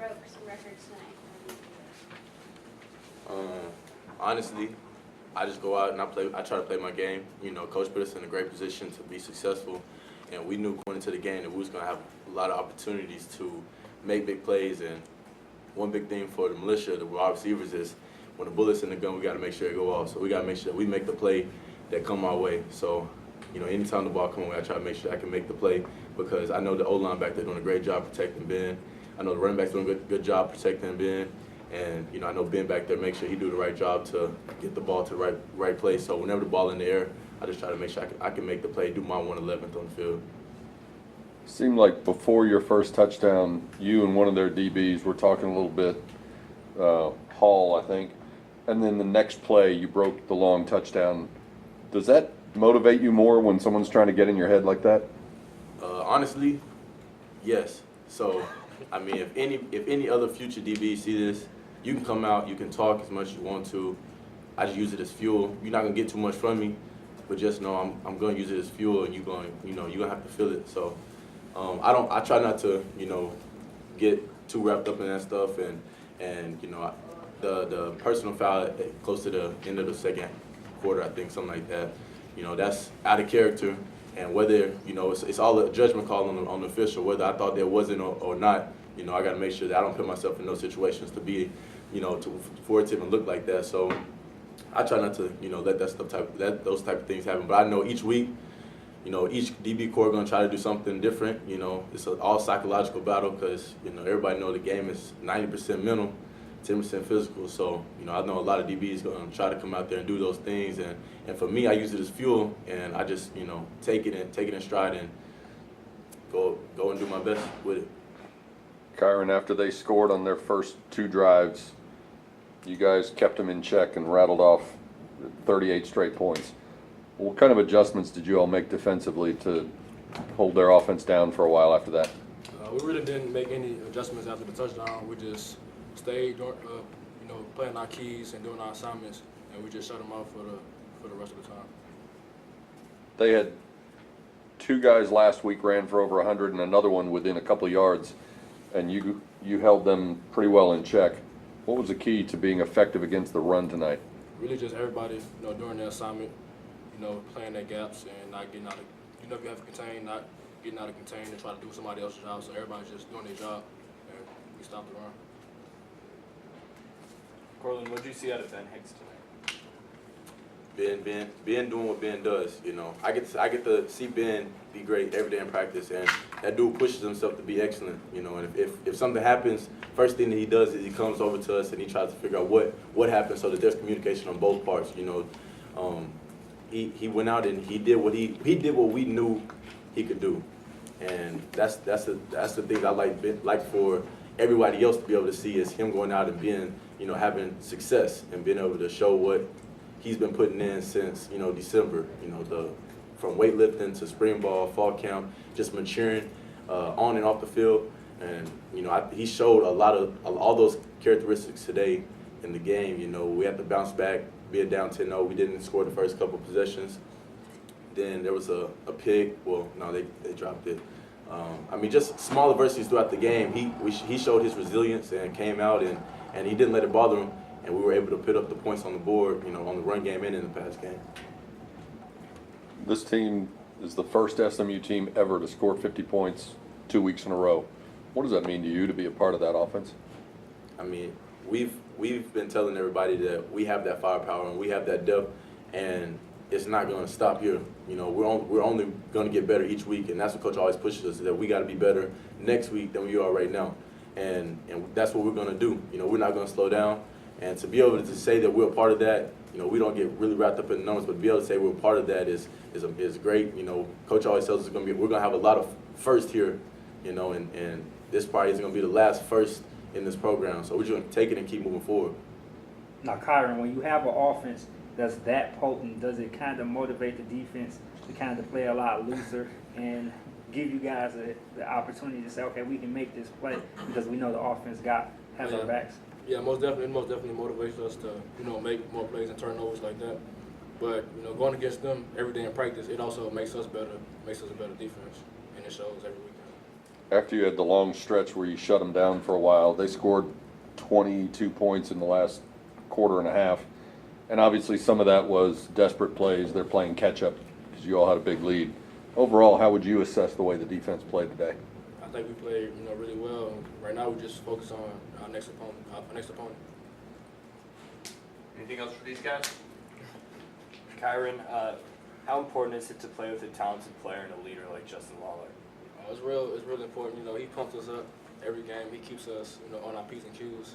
broke some records tonight? Honestly, I just go out and I try to play my game. You know, Coach put us in a great position to be successful, and we knew going into the game that we was going to have a lot of opportunities to make big plays. And one big thing for the militia, the wide receivers, is when the bullet's in the gun, we got to make sure it go off. So we got to make sure that we make the play that come our way. So, you know, anytime the ball come away, I try to make sure I can make the play because I know the O-line back there doing a great job protecting Ben. I know the running back's doing a good job protecting Ben. And, you know, I know Ben back there make sure he do the right job to get the ball to the right place. So whenever the ball in the air, I just try to make sure I can make the play, do my 111th on the field. Seemed like before your first touchdown, you and one of their DBs were talking a little bit, Hall, I think, and then the next play you broke the long touchdown. Does that motivate you more when someone's trying to get in your head like that? Honestly, yes. So, I mean, if any other future DBs see this, you can come out, you can talk as much as you want to. I just use it as fuel. You're not gonna get too much from me, but just know I'm gonna use it as fuel, and you're gonna have to feel it. So. I try not to, you know, get too wrapped up in that stuff, and you know, the personal foul close to the end of the second quarter, I think, something like that. You know, that's out of character, and whether, you know, it's all a judgment call on the official, whether I thought there wasn't or not. You know, I got to make sure that I don't put myself in those situations to be, you know, for it to even look like that. So I try not to, you know, let those type of things happen. But I know each week, you know, each DB corps going to try to do something different. You know, it's an all psychological battle because, you know, everybody know the game is 90% mental, 10% physical. So, you know, I know a lot of DBs going to try to come out there and do those things. And for me, I use it as fuel, and I just, you know, take it in stride and go and do my best with it. Kyran, after they scored on their first two drives, you guys kept them in check and rattled off 38 straight points. What kind of adjustments did you all make defensively to hold their offense down for a while after that? We really didn't make any adjustments after the touchdown. We just stayed, you know, playing our keys and doing our assignments, and we just shut them out for the rest of the time. They had two guys last week ran for over 100 and another one within a couple of yards, and you held them pretty well in check. What was the key to being effective against the run tonight? Really just everybody, you know, during their assignment, you know, playing their gaps and not getting out of, you know, if you have to contain, not getting out of contain and try to do somebody else's job. So everybody's just doing their job, and we stopped the run. Courtland, what did you see out of Ben Hicks tonight? Ben doing what Ben does. You know, I get to see Ben be great every day in practice, and that dude pushes himself to be excellent. You know, and if something happens, first thing that he does is he comes over to us and he tries to figure out what happened so that there's communication on both parts. You know, he went out and he did what we knew he could do, and that's the thing I like for everybody else to be able to see is him going out and being, you know, having success and being able to show what he's been putting in since, you know, December. You know, from weightlifting to spring ball, fall camp, just maturing on and off the field, and you know he showed all those characteristics today in the game. You know, we had to bounce back. Being down 10-0, we didn't score the first couple of possessions. Then there was a pick. Well, no, they dropped it. I mean, just small adversities throughout the game. He showed his resilience and came out and he didn't let it bother him. And we were able to put up the points on the board, you know, on the run game and in the pass game. This team is the first SMU team ever to score 50 points 2 weeks in a row. What does that mean to you to be a part of that offense? I mean, we've been telling everybody that we have that firepower and we have that depth, and it's not going to stop here. You know, we're only going to get better each week, and that's what Coach always pushes us, that we got to be better next week than we are right now, and that's what we're going to do. You know, we're not going to slow down, and to be able to say that we're a part of that, you know, we don't get really wrapped up in the numbers, but to be able to say we're a part of that is great. You know, Coach always tells us we're going to have a lot of firsts here, you know, and this probably is going to be the last first in this program. So we're just going to take it and keep moving forward. Now, Kyran, when you have an offense that's that potent, does it kind of motivate the defense to kind of play a lot looser and give you guys the opportunity to say, okay, we can make this play because we know the offense has our backs? Yeah, most definitely motivates us to, you know, make more plays and turnovers like that. But, you know, going against them every day in practice, it also makes us better, makes us a better defense, and it shows every weekend. after you had the long stretch where you shut them down for a while, they scored 22 points in the last quarter and a half. And obviously some of that was desperate plays. They're playing catch up because you all had a big lead. Overall, how would you assess the way the defense played today? I think we played, really well. Right now, we just focus on our next opponent. Anything else for these guys? Kyran, how important is it to play with a talented player and a leader like Justin Lawler? It's really important. He pumps us up every game. He keeps us, on our P's and Q's.